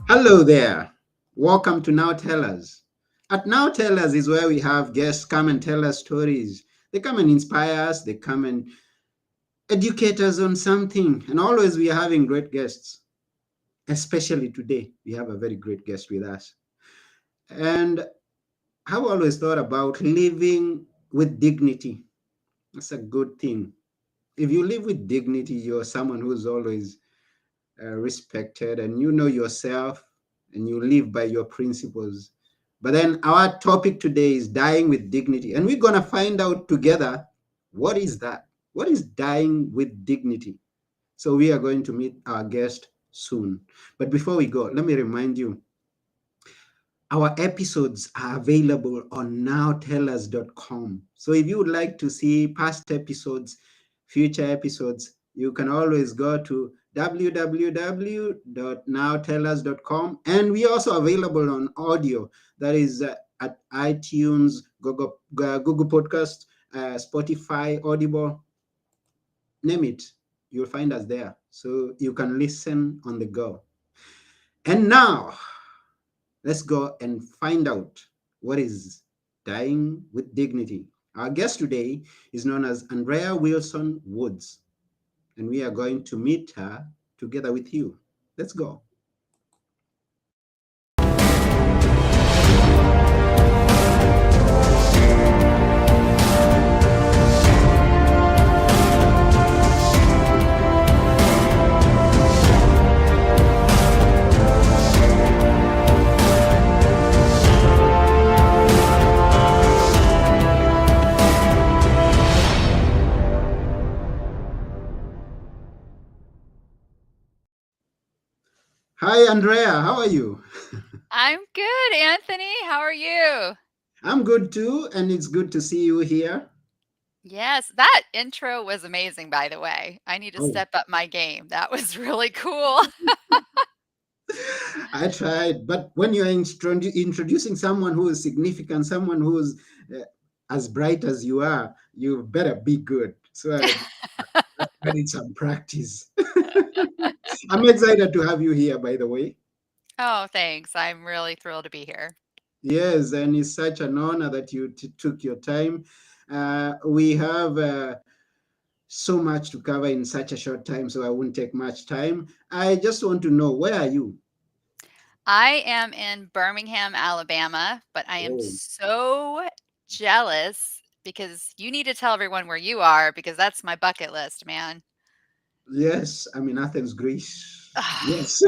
Hello there. Welcome to Now Tell Us. At Now Tell Us is where we have guests come and tell us stories. They come and inspire us, they come and educate us on something. And always we are having great guests. Especially today, we have a very great guest with us. And I've always thought about living with dignity. That's a good thing. If you live with dignity, you're someone who's always respected and you know yourself and you live by your principles. But then our topic today is dying with dignity. And we're going to find out together what is that? What is dying with dignity? So we are going to meet our guest soon. But before we go, let me remind you our episodes are available on nowtellus.com. So if you would like to see past episodes, future episodes, you can always go to www.nowtellus.com. And we are also available on audio. That is at iTunes, Google Podcast, Spotify, Audible, name it. You'll find us there. So you can listen on the go. And now, let's go and find out what is dying with dignity. Our guest today is known as Andrea Wilson Woods, and we are going to meet her together with you. Let's go. Hi, Andrea. How are you? I'm good, Anthony. How are you? I'm good too, and it's good to see you here. Yes, that intro was amazing, by the way. I need to Oh, step up my game. That was really cool. I tried, but when you're introducing someone who is significant, someone who's uh, as bright as you are, you better be good. So I need some practice. I'm excited to have you here, by the way. Oh, thanks. I'm really thrilled to be here. Yes, and it's such an honor that you took your time. We have so much to cover in such a short time, so I won't take much time. I just want to know, where are you? I am in Birmingham, Alabama, but I am Oh, so jealous because you need to tell everyone where you are because that's my bucket list, man. yes, I'm in Athens, Greece. Yes.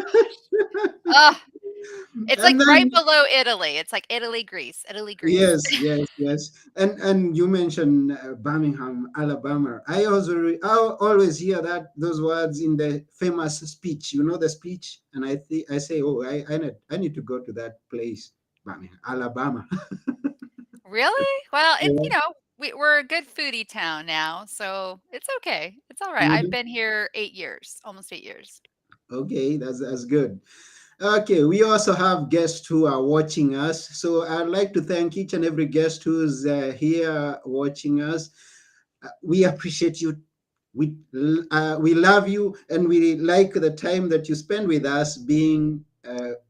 Oh, it's like And right then below Italy. It's like Italy, Greece, Italy, Greece. yes, yes, yes. And you mentioned Birmingham, Alabama. I always hear that those words in the famous speech. You know the speech, and I say, oh, I need to go to that place, Birmingham, Alabama. Really? Well, it Yeah. we're a good foodie town now, so it's okay. It's alright. I've Mhm. been here 8 years, almost 8 years. Okay, that's good. Okay, we also have guests who are watching us. So I'd like to thank each and every guest who's here watching us. We appreciate you. We love you, and we like the time that you spend with us being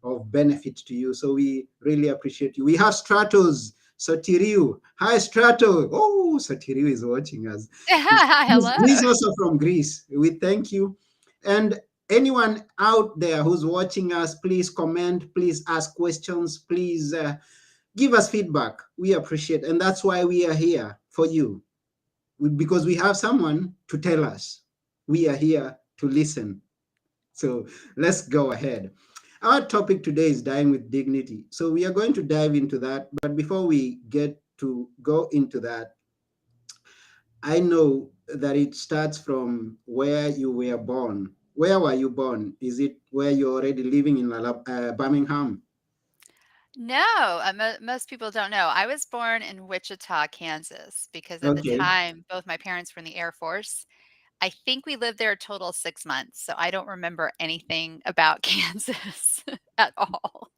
of benefit to you. So we really appreciate you. We have Stratos Sotiriu. Hi, Strato. Oh, Sotiriu is watching us. He's Hello. also from Greece. We thank you. And anyone out there who's watching us, please comment, please ask questions, please give us feedback. We appreciate, and that's why we are here for you, because we have someone to tell us. We are here to listen. So let's go ahead. Our topic today is dying with dignity. So we are going to dive into that. But before we get to go into that, I know that it starts from where you were born. Where were you born? Is it where you're already living in Birmingham? No, most people don't know. I was born in Wichita, Kansas, because at the Okay. time, both my parents were in the Air Force. I think we lived there a total of 6 months, so I don't remember anything about Kansas at all.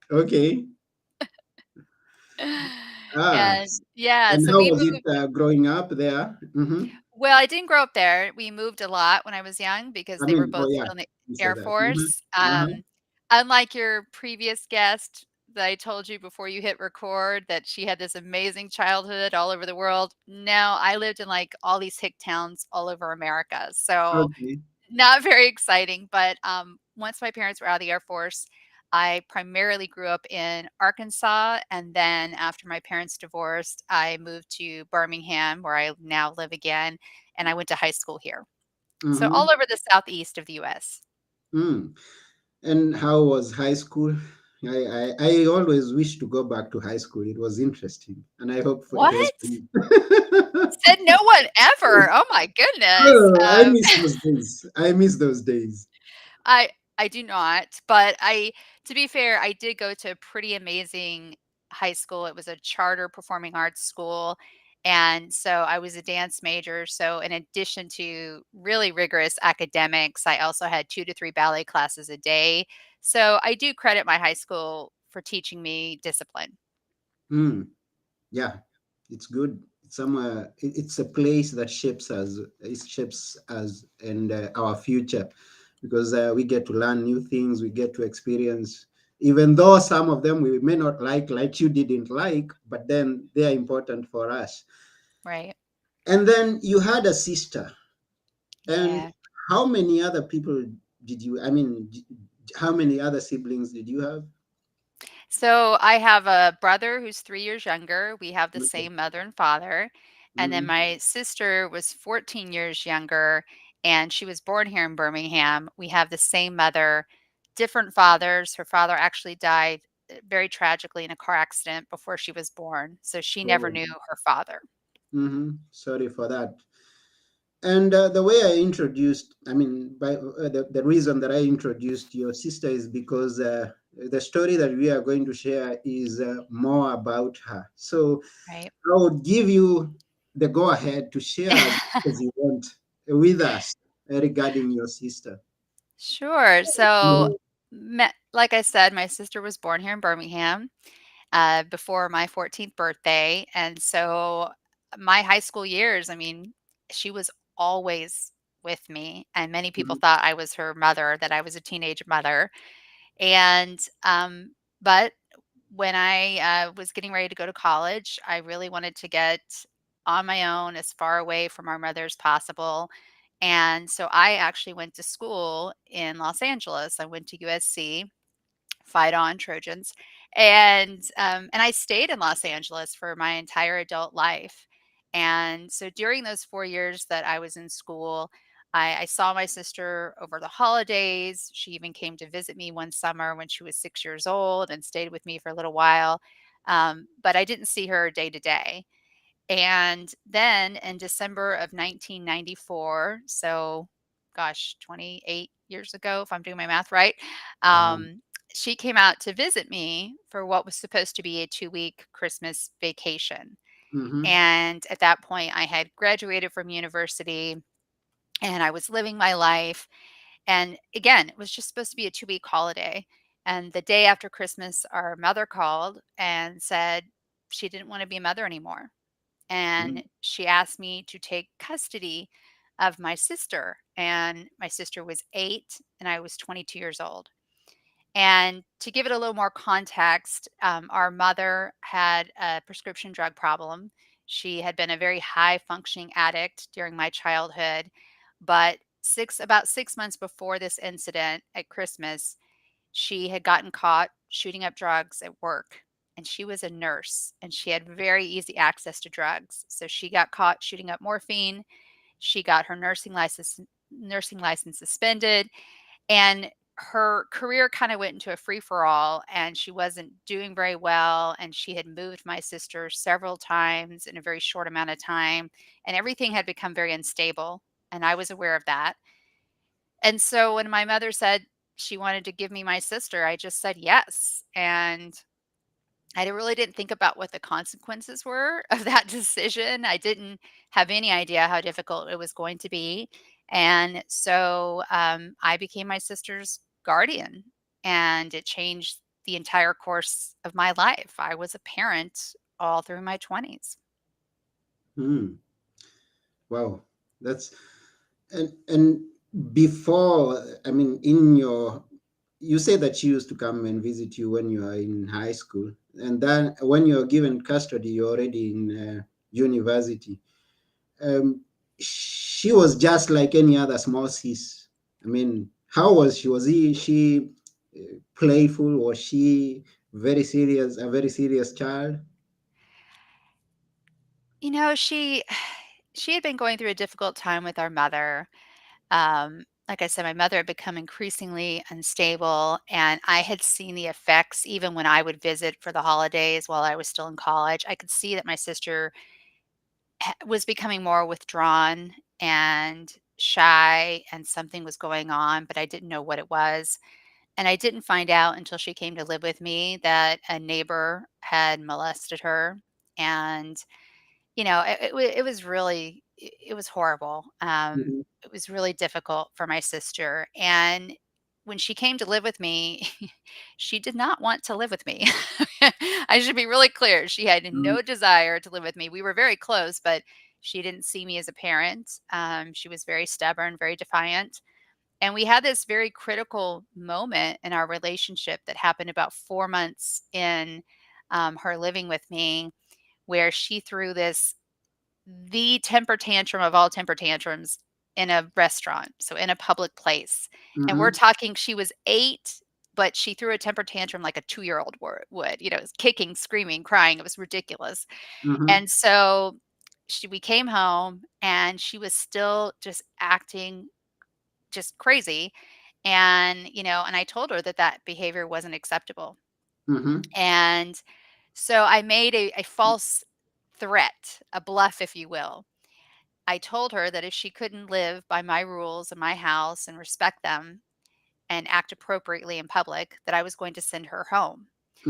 Okay. Ah, And yeah, and so how we was it moved. growing up there? Well, I didn't grow up there. We moved a lot when I was young because I they were mean, oh both yeah, still in the you Air said that. Force. Uh-huh. unlike your previous guest that I told you before you hit record that she had this amazing childhood all over the world. No, I lived in like all these hick towns all over America. So Okay. not very exciting, but once my parents were out of the Air Force, I primarily grew up in Arkansas. And then after my parents divorced, I moved to Birmingham, where I now live again. And I went to high school here. So Mm-hmm. all over the southeast of the US. Mm. And how was high school? I always wish to go back to high school. It was interesting, and I hope for it was for What? you. Said no one ever. Oh my goodness. Oh, I miss those days. I miss those days. I I do not, but to be fair, I did go to a pretty amazing high school. It was a charter performing arts school. And so I was a dance major. So in addition to really rigorous academics, I also had 2 to 3 ballet classes a day. So I do credit my high school for teaching me discipline. Mm. Yeah, it's good. It's somewhere. It's a place that shapes us. It shapes us and our future, because we get to learn new things. We get to experience, even though some of them we may not like you didn't like, but then they are important for us. Right. And then you had a sister. And Yeah. how many other people did you? I mean, how many other siblings did you have? So I have a brother who's 3 years younger. We have the Okay. same mother and father. And then Mm-hmm. my sister was 14 years younger, and she was born here in Birmingham. We have the same mother, different fathers. Her father actually died very tragically in a car accident before she was born. So she never Oh. knew her father. Mm-hmm. Sorry for that. And the way I introduced, I mean, by the reason that I introduced your sister is because the story that we are going to share is more about her. So Right. I would give you the go ahead to share as much as you want with us regarding your sister. Sure. So, Mhm. like I said, my sister was born here in Birmingham. Before my 14th birthday. And so my high school years, I mean, she was always with me. And many people Mhm. thought I was her mother, that I was a teenage mother. And, but when I was getting ready to go to college, I really wanted to get on my own as far away from our mother as possible. And so I actually went to school in Los Angeles. I went to USC, Fight On Trojans, and I stayed in Los Angeles for my entire adult life. And so during those 4 years that I was in school, I saw my sister over the holidays. She even came to visit me one summer when she was 6 years old and stayed with me for a little while. But I didn't see her day to day. And then in December of 1994, so gosh, 28 years ago, if I'm doing my math right, Wow. um, she came out to visit me for what was supposed to be a 2-week Christmas vacation. Mm-hmm. And at that point, I had graduated from university and I was living my life. And again, it was just supposed to be a 2-week holiday. And the day after Christmas, our mother called and said she didn't want to be a mother anymore, and she asked me to take custody of my sister. And my sister was 8 and I was 22 years old. And to give it a little more context, our mother had a prescription drug problem. She had been a very high functioning addict during my childhood, but about 6 months before this incident at Christmas, she had gotten caught shooting up drugs at work. And she was a nurse and she had very easy access to drugs. So she got caught shooting up morphine. She got her nursing license suspended, and her career kind of went into a free for all, and she wasn't doing very well, and she had moved my sister several times in a very short amount of time, and everything had become very unstable, and I was aware of that. And so when my mother said she wanted to give me my sister, I just said yes. And really didn't think about what the consequences were of that decision. I didn't have any idea how difficult it was going to be. And so I became my sister's guardian, and it changed the entire course of my life. I was a parent all through my 20s. Mm. Wow. That's and before, I mean, in your you say that she used to come and visit you when you are in high school, and then when you're given custody, you're already in university. Um, she was just like any other small sis. I mean, how was she? Was she playful? Was she very serious? A very serious child? You know, she had been going through a difficult time with our mother. Like I said, my mother had become increasingly unstable, and I had seen the effects even when I would visit for the holidays while I was still in college. I could see that my sister was becoming more withdrawn and shy, and something was going on, but I didn't know what it was. And I didn't find out until she came to live with me that a neighbor had molested her. And it was really it was horrible. Mhm, It was really difficult for my sister, and when she came to live with me, she did not want to live with me. I should be really clear, she had mhm, no desire to live with me. We were very close, but she didn't see me as a parent. She was very stubborn, very defiant, and we had this very critical moment in our relationship that happened about 4 months in, her living with me, where she threw the temper tantrum of all temper tantrums in a restaurant, so in a public place. And we're mhm, talking she was 8, but she threw a temper tantrum like a 2-year-old would, it was kicking, screaming, crying, it was ridiculous. mhm, And so we came home and she was still just acting just crazy. And I told her that that behavior wasn't acceptable. mhm, And so I made a false threat, a bluff, if you will. I told her that if she couldn't live by my rules in my house and respect them and act appropriately in public, that I was going to send her home.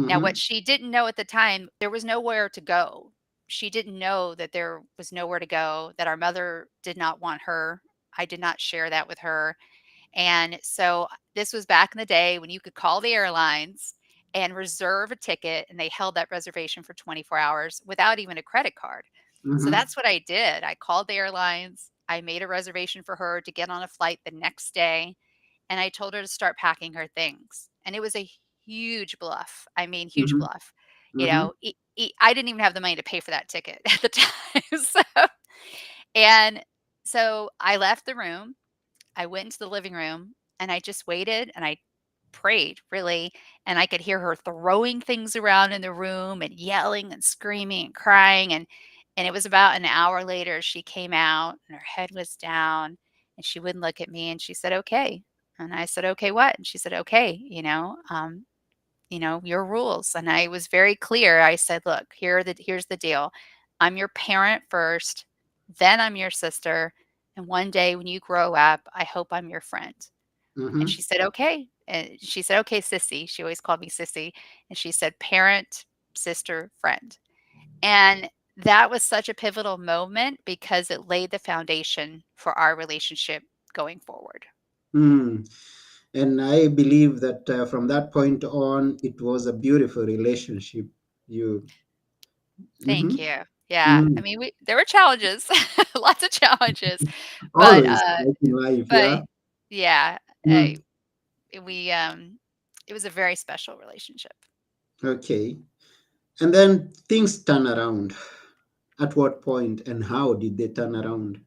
Now, what mhm, she didn't know at the time, there was nowhere to go. She didn't know that there was nowhere to go, that our mother did not want her. I did not share that with her. And so this was back in the day when you could call the airlines and reserve a ticket, and they held that reservation for 24 hours without even a credit card. So mhm, that's what I did. I called the airlines. I made a reservation for her to get on a flight the next day, and I told her to start packing her things. And it was a huge bluff. I mean, huge mhm, bluff. mhm, I didn't even have the money to pay for that ticket at the time. And so I left the room. I went into the living room and I just waited and I prayed really, and I could hear her throwing things around in the room and yelling and screaming and crying, and it was about an hour later she came out and her head was down and she wouldn't look at me and she said, "Okay." And I said, "Okay, what?" And she said, "Okay, your rules." And I was very clear. I said, "Look, here's the deal. I'm your parent first, then I'm your sister, and one day when you grow up, I hope I'm your friend." And mhm, she said, "Okay." And she said, "Okay, sissy." She always called me sissy. And she said, "Parent, sister, friend." And that was such a pivotal moment because it laid the foundation for our relationship going forward. mm. And I believe that from that point on, it was a beautiful relationship. You, Thank mhm, you. Yeah. I mhm. mean, there were challenges, lots of challenges, but, Always uh, like in life, but yeah. yeah, Mm. we, it was a very special relationship. Okay. And then things turn around. At what point and how did they turn around?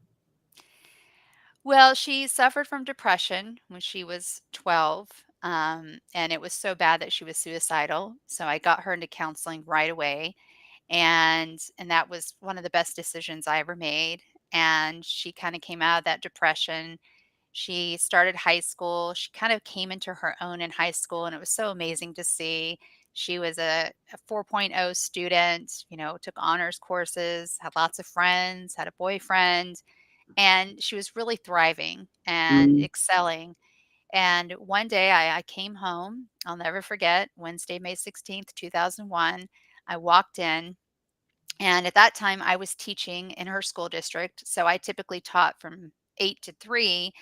Well, she suffered from depression when she was 12, and it was so bad that she was suicidal. So I got her into counseling right away, and that was one of the best decisions I ever made. And she kind of came out of that depression. She started high school. She kind of came into her own in high school, and it was so amazing to see. She was a 4.0 student, took honors courses, had lots of friends, had a boyfriend, and she was really thriving and Mm, excelling. And one day I came home, I'll never forget, Wednesday, May 16th, 2001. I walked in, and at that time I was teaching in her school district. So I typically taught from 8 to 3,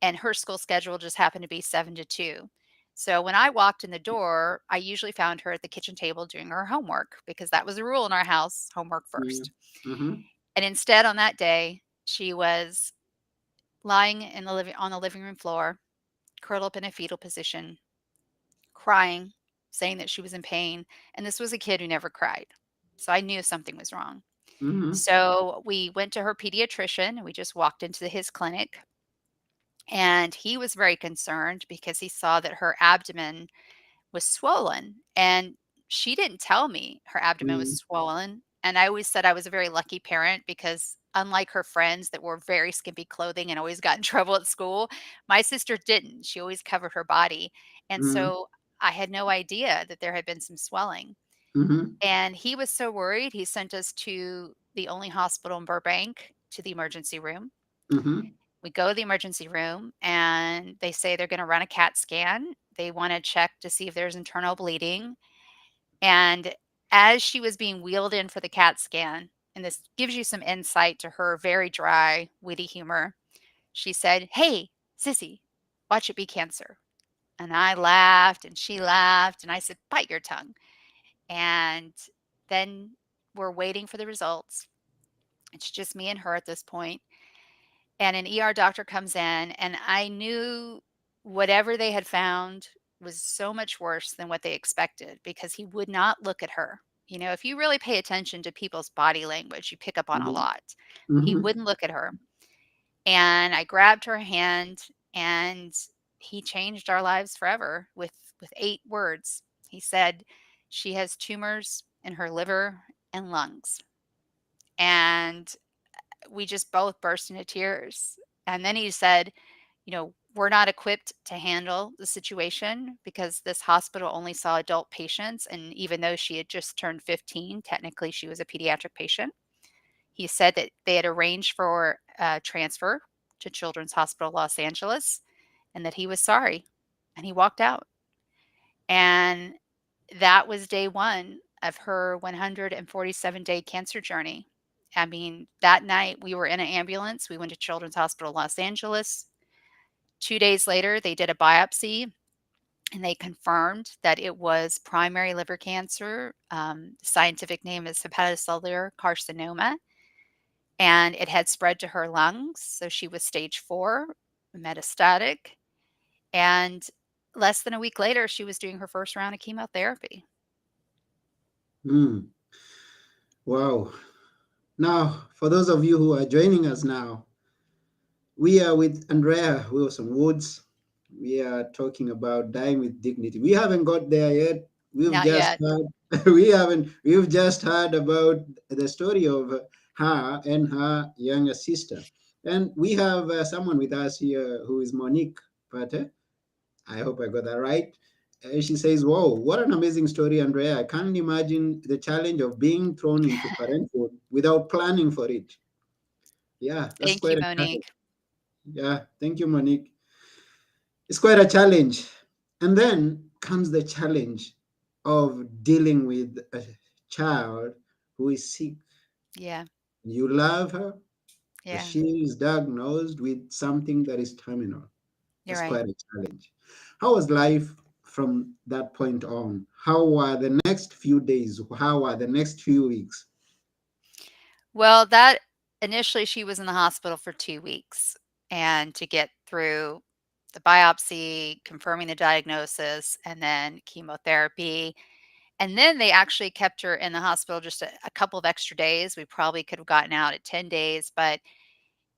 and her school schedule just happened to be 7 to 2. So when I walked in the door, I usually found her at the kitchen table doing her homework because that was a rule in our house, homework yeah. first. Mhm, And instead, on that day, she was lying in the living on the living room floor, curled up in a fetal position, crying, saying that she was in pain, and this was a kid who never cried. So I knew something was wrong. Mm-hmm. So we went to her pediatrician, and we just walked into his clinic, and he was very concerned because he saw that her abdomen was swollen, and she didn't tell me her abdomen was swollen, and I always said I was a very lucky parent because unlike her friends that wore very skimpy clothing and always got in trouble at school, my sister didn't. She always covered her body, and Mm-hmm. so I had no idea that there had been some swelling, Mm-hmm. and he was so worried, he sent us to the only hospital in Burbank to the emergency room. Mm-hmm. We go to the emergency room and they say they're gonna run a CAT scan. They wanna check to see if there's internal bleeding, and as she was being wheeled in for the CAT scan, and this gives you some insight to her very dry, witty humor, she said, "Hey, sissy, watch it be cancer." And I laughed and she laughed and I said, "Bite your tongue." And then we're waiting for the results. It's just me and her at this point. And an ER doctor comes in, and I knew whatever they had found was so much worse than what they expected because he would not look at her. You know, if you really pay attention to people's body language, you pick up on a lot. He Mm-hmm. wouldn't look at her. And I grabbed her hand and he changed our lives forever with 8 words. He said, "She has tumors in her liver and lungs." And we just both burst into tears. And then he said, "We're not equipped to handle the situation because this hospital only saw adult patients. And even though she had just turned 15, technically she was a pediatric patient." He said that they had arranged for a transfer to Children's Hospital Los Angeles and that he was sorry. And he walked out. And that was day one of her 147-day cancer journey. I mean, that night we were in an ambulance. We went to Children's Hospital Los Angeles. 2 days later, they did a biopsy and they confirmed that it was primary liver cancer. The scientific name is hepatocellular carcinoma, and it had spread to her lungs. So she was stage 4, metastatic. And less than a week later, she was doing her first round of chemotherapy. Mm. Wow. Now, for those of you who are joining us now, we are with Andrea Wilson Woods. We are talking about dying with dignity. We haven't got there yet. We've Not just yet. heard we've just heard about the story of her and her younger sister. And we have someone with us here who is Monique Pate. I hope I got that right. She says, "Whoa, what an amazing story, Andrea. I can't imagine the challenge of being thrown into parenthood without planning for it." Yeah, that's Thank you, quite a challenge. Monique. Yeah, thank you, Monique. It's quite a challenge. And then comes the challenge of dealing with a child who is sick. Yeah, You love her, but yeah, she is diagnosed with something that is terminal. you're That's right. quite a challenge. How was life from that point on? How were the next few days? How were the next few weeks? Well, that initially she was in the hospital for 2 weeks, and to get through the biopsy, confirming the diagnosis, and then chemotherapy, and then they actually kept her in the hospital just a couple of extra days. We probably could have gotten out at 10 days, but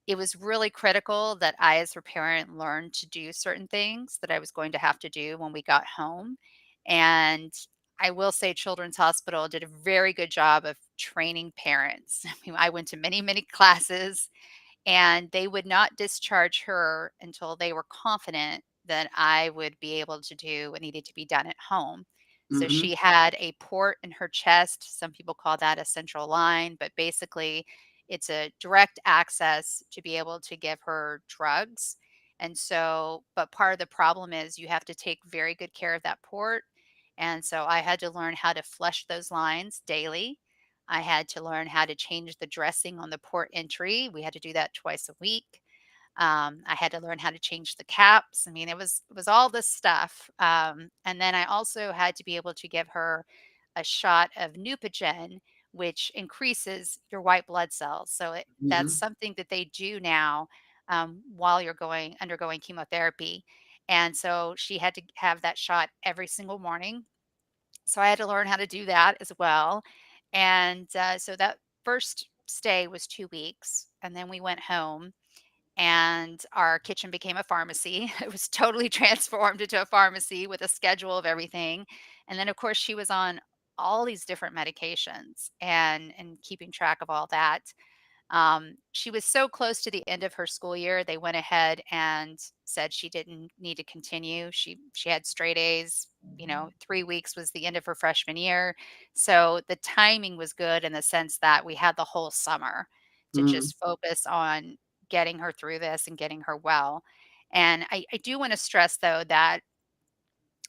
it was really critical that I, as her parent, learned to do certain things that I was going to have to do when we got home. And I will say Children's Hospital did a very good job of training parents. I mean, I went to many, many classes and they would not discharge her until they were confident that I would be able to do what needed to be done at home. So Mm-hmm. she had a port in her chest. Some people call that a central line, but basically it's a direct access to be able to give her drugs. And so, but part of the problem is you have to take very good care of that port. And so I had to learn how to flush those lines daily. I had to learn how to change the dressing on the port entry. We had to do that twice a week. I had to learn how to change the caps. I mean, it was all this stuff. And then I also had to be able to give her a shot of Neupogen, which increases your white blood cells. So that's Mm-hmm. something that they do now while you're undergoing chemotherapy. And so she had to have that shot every single morning. So I had to learn how to do that as well. And so that first stay was 2 weeks. And then we went home and our kitchen became a pharmacy. It was totally transformed into a pharmacy with a schedule of everything. And then, of course, she was on all these different medications and keeping track of all that. She was so close to the end of her school year, they went ahead and said she didn't need to continue. She had straight A's. 3 weeks was the end of her freshman year, so the timing was good in the sense that we had the whole summer to Mm, just focus on getting her through this and getting her well. And I do want to stress though that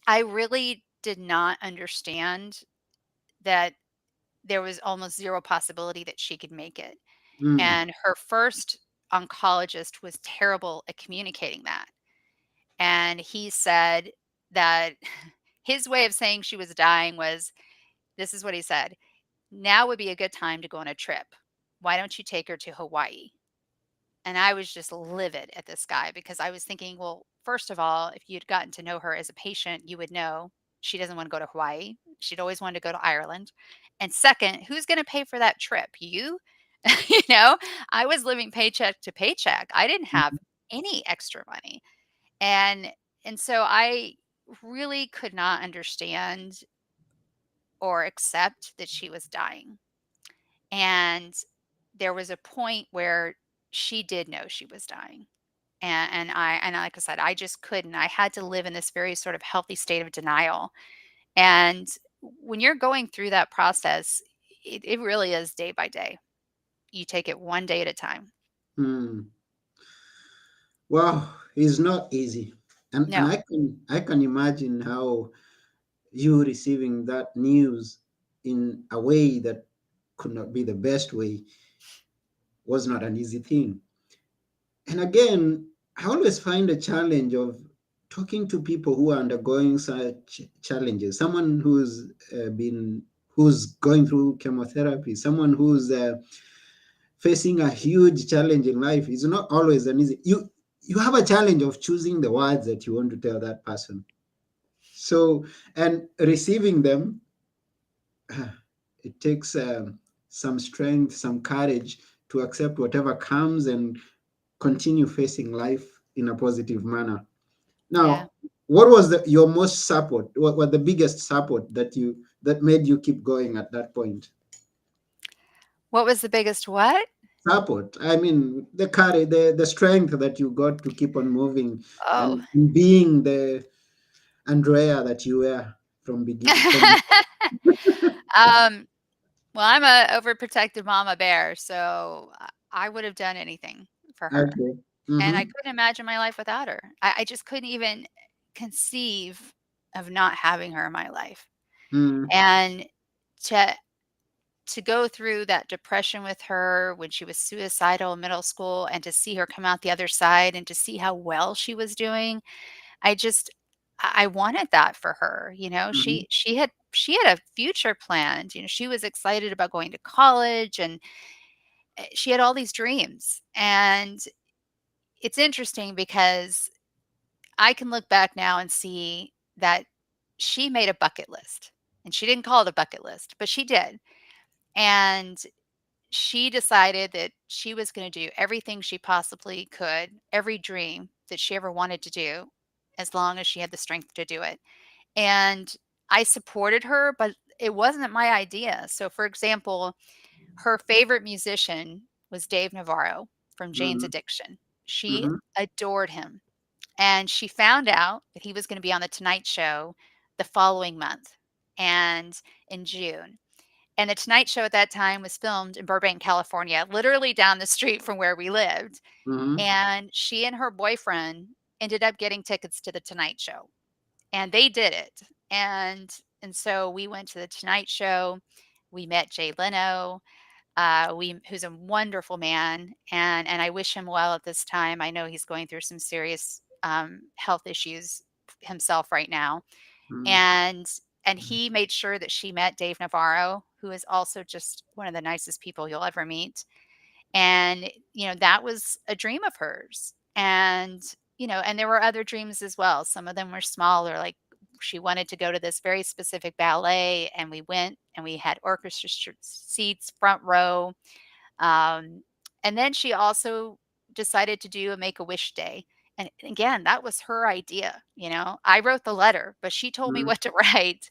I really did not understand that there was almost zero possibility that she could make it. mm, And her first oncologist was terrible at communicating that. And he said that his way of saying she was dying was, this is what he said: "Now would be a good time to go on a trip. Why don't you take her to Hawaii?" And I was just livid at this guy because I was thinking, well, first of all, if you'd gotten to know her as a patient, you would know she doesn't want to go to Hawaii. She'd always wanted to go to Ireland. And second, who's going to pay for that trip? You? you know, I was living paycheck to paycheck. I didn't have mm, any extra money. And and so I really could not understand or accept that she was dying. And there was a point where she did know she was dying. And like I said, I just couldn't. I had to live in this very sort of healthy state of denial. And when you're going through that process, it really is day by day. You take it one day at a time. mm. Wow, it's not easy. And No. I can imagine how you receiving that news in a way that could not be the best way was not an easy thing. And again, I always find a challenge of talking to people who are undergoing such challenges. Someone who's going through chemotherapy, someone who's facing a huge challenge in life is not always an easy. You have a challenge of choosing the words that you want to tell that person. So and receiving them, it takes some strength, some courage to accept whatever comes and continue facing life in a positive manner. Yeah. Now, what was your most support? What was the biggest support that made you keep going at that point? What was the biggest what? Support. I mean, the courage, the strength that you got to keep on moving Oh. and being the Andrea that you were from. um, well, I'm a overprotective mama bear, so I would have done anything for her. Okay. And I Mm-hmm. couldn't imagine my life without her. I just couldn't even conceive of not having her in my life. Mm, And to to go through that depression with her when she was suicidal in middle school and to see her come out the other side and to see how well she was doing, I just I wanted that for her. mhm, She had a future planned. She was excited about going to college and she had all these dreams. And it's interesting because I can look back now and see that she made a bucket list. And she didn't call it a bucket list, but she did. And she decided that she was going to do everything she possibly could, every dream that she ever wanted to do, as long as she had the strength to do it. And I supported her, but it wasn't my idea. So, for example, her favorite musician was Dave Navarro from Jane's mhm, Addiction. She mhm, adored him. And she found out that he was going to be on The Tonight Show the following month and in June. And The Tonight Show at that time was filmed in Burbank, California, literally down the street from where we lived. mhm, And she and her boyfriend ended up getting tickets to The Tonight Show, and they did it. And so we went to The Tonight Show. We met Jay Leno, who's a wonderful man, and I wish him well at this time. I know he's going through some serious health issues himself right now, mhm, and and he made sure that she met Dave Navarro, who is also just one of the nicest people you'll ever meet. And that was a dream of hers. And and there were other dreams as well. Some of them were smaller, like she wanted to go to this very specific ballet, and we went and we had orchestra seats, front row. Um, and then she also decided to do a Make a Wish Day. And again, that was her idea. I wrote the letter, but she told me Mm, what to write.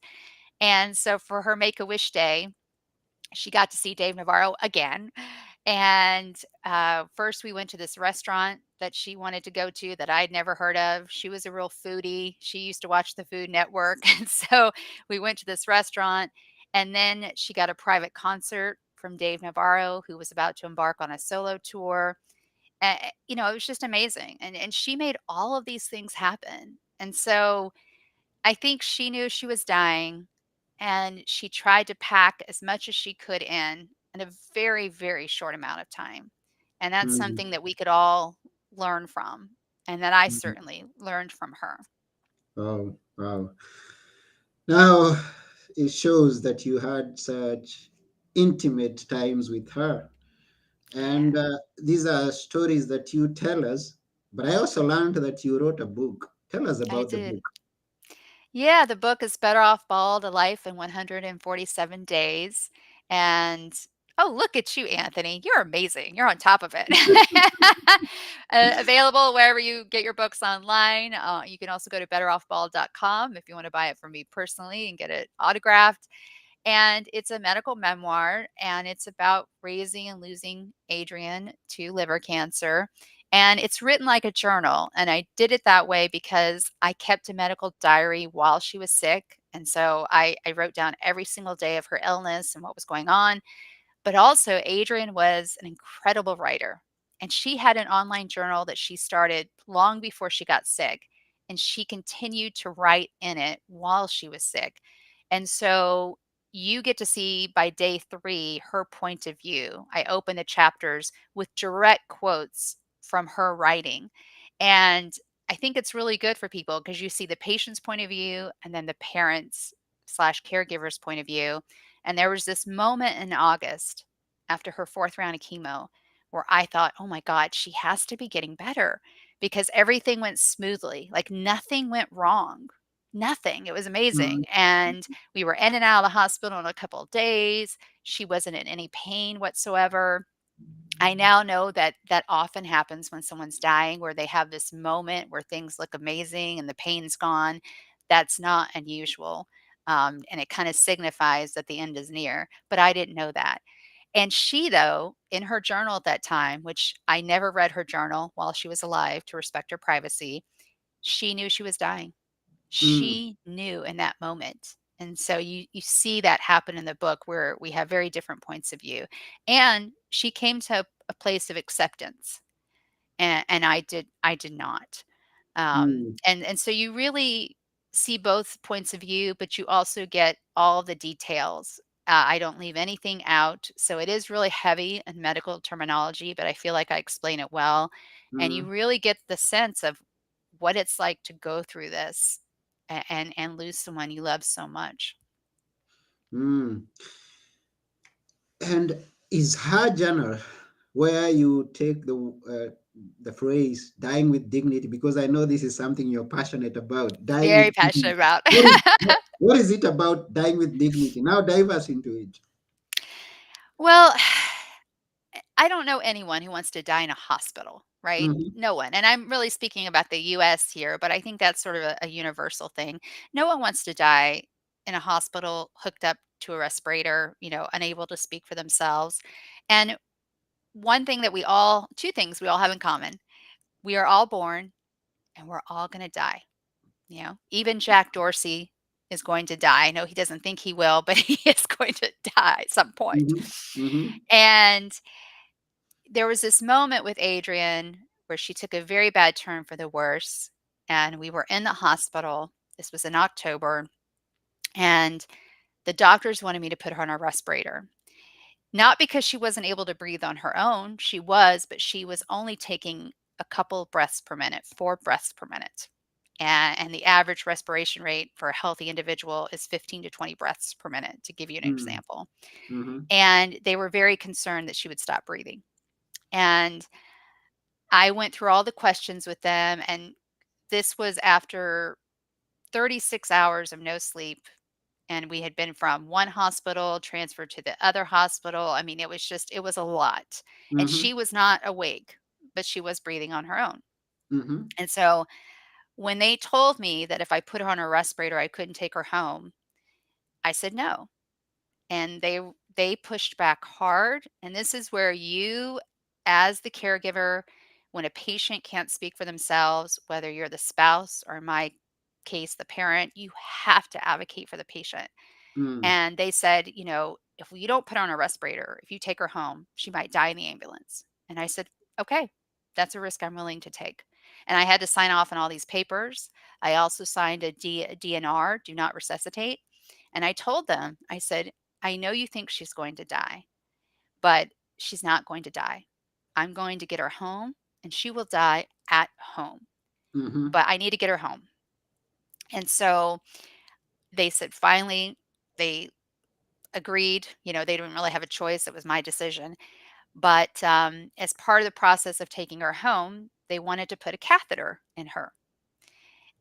And so for her Make a Wish Day, she got to see Dave Navarro again. And first, we went to this restaurant that she wanted to go to that I'd never heard of. She was a real foodie. She used to watch the Food Network. And so we went to this restaurant. And then she got a private concert from Dave Navarro, who was about to embark on a solo tour. It was just amazing. And she made all of these things happen. And so I think she knew she was dying, and she tried to pack as much as she could in a very, very short amount of time. And that's mm, something that we could all learn from, and that I mm. certainly learned from her. Wow, wow. Now, it shows that you had such intimate times with her. Yeah, And these are stories that you tell us. But I also learned that you wrote a book. Tell us I about the did. book. Yeah, the book is Better Off Bald: A Life in 147 Days. And oh, look at you, Anthony. You're amazing. You're on top of it. Available wherever you get your books online. You can also go to betteroffbald.com if you want to buy it from me personally and get it autographed. And it's a medical memoir, and it's about raising and losing Adrienne to liver cancer. And it's written like a journal. And I did it that way because I kept a medical diary while she was sick. And so I wrote down every single day of her illness and what was going on. But also, Adrienne was an incredible writer, and she had an online journal that she started long before she got sick, and she continued to write in it while she was sick. And so you get to see by day 3 her point of view. I open the chapters with direct quotes from her writing. And I think it's really good for people because you see the patient's point of view and then the parents slash caregiver's point of view. And there was this moment in August after her 4th round of chemo where I thought, "Oh my god, she has to be getting better," because everything went smoothly, like nothing went wrong. Nothing. It was Mm, amazing. And we were in and out of the hospital in a couple of days. She wasn't in any pain whatsoever. I now know that that often happens when someone's dying, where they have this moment where things look amazing and the pain's gone. That's not unusual. And it kind of signifies that the end is near. But I didn't know that. And she, though, in her journal at that time, which I never read her journal while she was alive to respect her privacy, she knew she was dying. mm, She knew in that moment. And so you see that happen in the book where we have very different points of view. And she came to a place of acceptance, and I did not. mm, And so you really see both points of view, but you also get all the details. I don't leave anything out, so it is really heavy in medical terminology, but I feel like I explain it well, and you mm, really get the sense of what it's like to go through this and lose someone you love so much. mm. And is her journal where you take the phrase "dying with dignity"? Because I know this is something you're passionate about. Dying Very with passionate dignity. about. What is it about dying with dignity? Now dive us into it. Well, I don't know anyone who wants to die in a hospital, right? Hmm. No one. And I'm really speaking about the US here, but I think that's sort of a universal thing. No one wants to die in a hospital hooked up to a respirator, unable to speak for themselves. And two things we all have in common: we are all born and we're all going to die. Even Jack Dorsey is going to die. I know he doesn't think he will, but he is going to die at some point. Hmm. Hmm. And there was this moment with Adrienne where she took a very bad turn for the worse, and we were in the hospital. This was in October, and the doctors wanted me to put her on a respirator. Not because she wasn't able to breathe on her own, she was, but she was only taking a couple breaths per minute, 4 breaths per minute. And the average respiration rate for a healthy individual is 15 to 20 breaths per minute, to give you an Hmm. example. Hmm. And they were very concerned that she would stop breathing. And I went through all the questions with them, and this was after 36 hours of no sleep, and we had been from one hospital transferred to the other hospital. I mean, it was a lot. And Mm-hmm. she was not awake, but she was breathing on her own. Mm-hmm. And so when they told me that if I put her on a respirator, I couldn't take her home, I said no. And they pushed back hard. And this is where you, as the caregiver, when a patient can't speak for themselves, whether you're the spouse or in my case, the parent, you have to advocate for the patient. Mm. And they said, if you don't put her on a respirator, if you take her home, she might die in the ambulance. And I said, okay, that's a risk I'm willing to take. And I had to sign off on all these papers. I also signed a DNR, do not resuscitate. And I told them, I said, I know you think she's going to die, but she's not going to die. I'm going to get her home and she will die at home, Mm-hmm. but I need to get her home. And so they said, finally, they agreed. They didn't really have a choice. It was my decision. But as part of the process of taking her home, they wanted to put a catheter in her.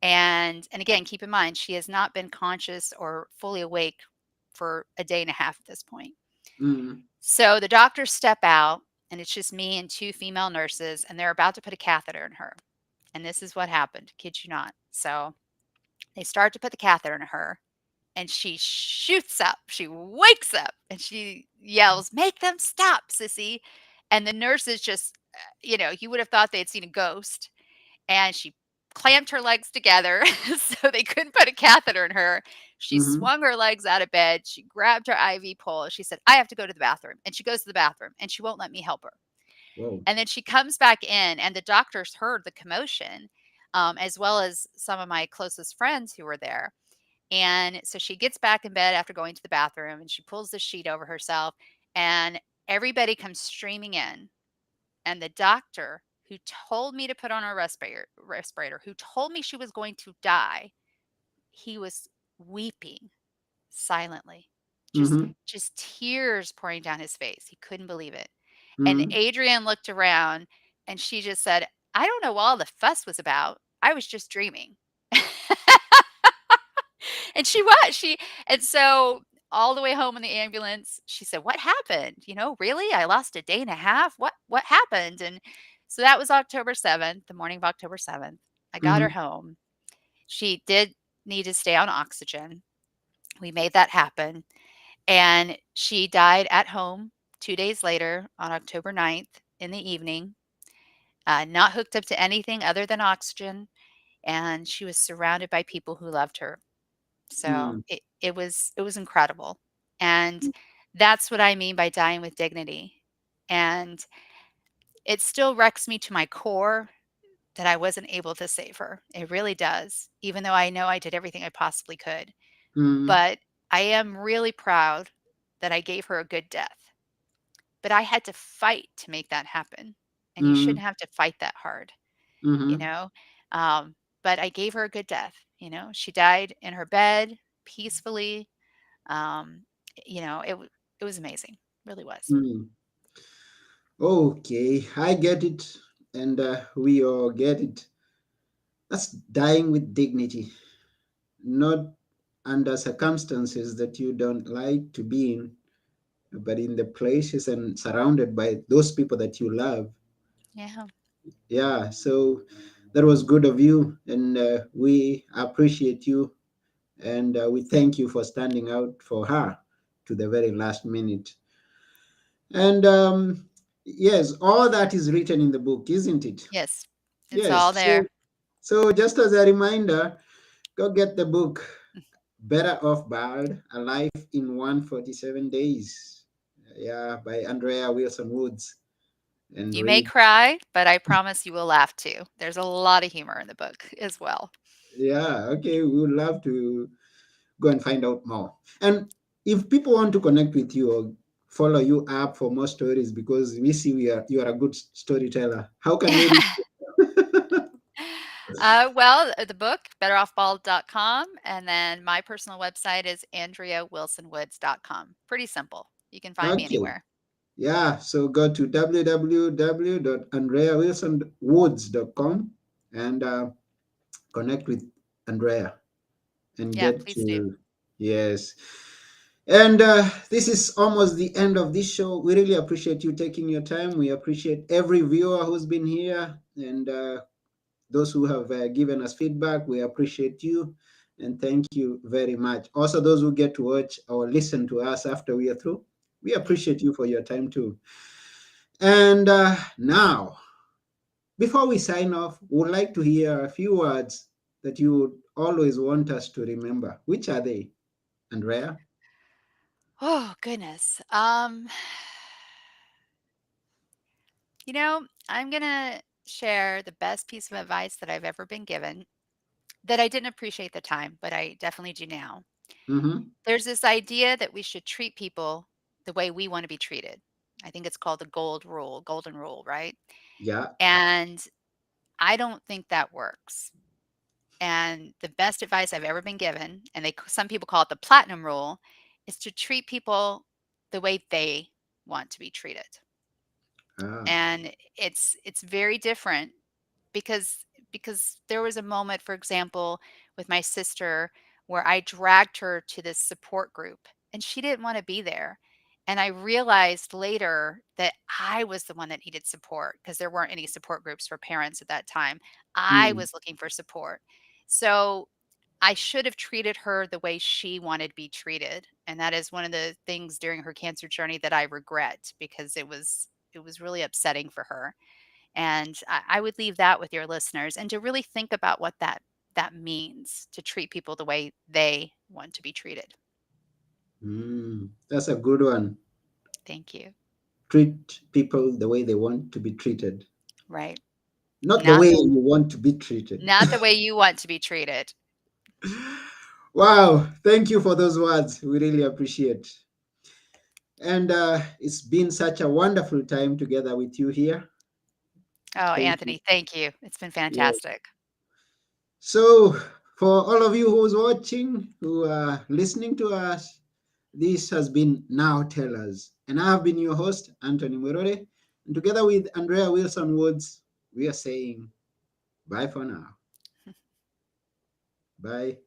And again, keep in mind, she has not been conscious or fully awake for a day and a half at this point. Mm-hmm. So the doctors step out, and it's just me and two female nurses, and they're about to put a catheter in her. And this is what happened, kid you not. So they start to put the catheter in her, and she shoots up. She wakes up and she yells, "Make them stop, sissy." And the nurses just, you would have thought they had seen a ghost. And she clamped her legs together so they couldn't put a catheter in her. She Mm-hmm. swung her legs out of bed. She grabbed her IV pole. She said, "I have to go to the bathroom." And she goes to the bathroom and she won't let me help her. Whoa. And then she comes back in, and the doctors heard the commotion, as well as some of my closest friends who were there. And so she gets back in bed after going to the bathroom and she pulls the sheet over herself, and everybody comes streaming in. And the doctor who told me to put on a respirator, who told me she was going to die, he was weeping silently. Just Mm-hmm. just tears pouring down his face. He couldn't believe it. And Mm-hmm. Adrienne looked around and she just said, "I don't know what all the fuss was about. I was just dreaming." And she was. And so all the way home in the ambulance, she said, "What happened? Really? I lost a day and a half. What happened?" And so that was October 7th, the morning of October 7th. I got her Mm-hmm. home. She did need to stay on oxygen. We made that happen. And she died at home 2 days later on October 9th in the evening, not hooked up to anything other than oxygen. And she was surrounded by people who loved her. So Mm-hmm. it was incredible. And that's what I mean by dying with dignity. And it still wrecks me to my core that I wasn't able to save her. It really does, even though I know I did everything I possibly could. Mm-hmm. But I am really proud that I gave her a good death. But I had to fight to make that happen. And you Mm-hmm. shouldn't have to fight that hard, you Mm-hmm. know? But I gave her a good death. She died in her bed peacefully. Um, it was amazing, really was. Mm. Okay, I get it, and we all get it. That's dying with dignity, not under circumstances that you don't like to be in, but in the places and surrounded by those people that you love. Yeah. Yeah, so that was good of you, and we appreciate you, and we thank you for standing out for her to the very last minute. And yes, all that is written in the book, isn't it? Yes. It's all Yes. So, there. so just as a reminder, go get the book, Better Off Bad, A Life in 147 Days. Yeah, by Andrea Wilson Woods. And You may read. cry, but I promise you will laugh too. There's a lot of humor in the book as well. Yeah, okay. We would love to go and find out more. And if people want to connect with you or follow you up for more stories, because we see you are a good storyteller, how can they? The book, betteroffbald.com, and then my personal website is AndreaWilsonWoods.com. Pretty simple. You can find me Okay. anywhere. Yeah, so go to www.andreawilsonwoods.com and connect with Andrea and Yeah, get please do. to, yes. And this is almost the end of this show. We really appreciate you taking your time. We appreciate every viewer who's been here and those who have given us feedback. We appreciate you and thank you very much. Also, those who get to watch or listen to us after we are through, we appreciate you for your time too. And now, before we sign off, we would like to hear a few words that you would always want us to remember. Which are they, Andrea? Oh, goodness. I'm going to share the best piece of advice that I've ever been given that I didn't appreciate the time, but I definitely do now. Mm-hmm. There's this idea that we should treat people the way we want to be treated. I think it's called the golden rule, right? Yeah. And I don't think that works. And the best advice I've ever been given, and some people call it the platinum rule, is to treat people the way they want to be treated. Ah. And it's very different because there was a moment, for example, with my sister where I dragged her to this support group and she didn't want to be there. And I realized later that I was the one that needed support because there weren't any support groups for parents at that time. I Mm. was looking for support. So I should have treated her the way she wanted to be treated. And that is one of the things during her cancer journey that I regret because it was really upsetting for her. And I would leave that with your listeners and to really think about what that means to treat people the way they want to be treated. Mm. That's a good one. Thank you. Treat people the way they want to be treated, Right. not the Not way the you want to be treated. not the way you want to be treated. Wow. Thank you for those words. We really appreciate. And it's been such a wonderful time together with you here. Oh, Thank you. Anthony, thank you. It's been Yes. fantastic. So, for all of you who's watching, who are listening to us, this has been Now Tell Us. And I have been your host, Anthony Murore. And together with Andrea Wilson Woods, we are saying bye for now. Bye.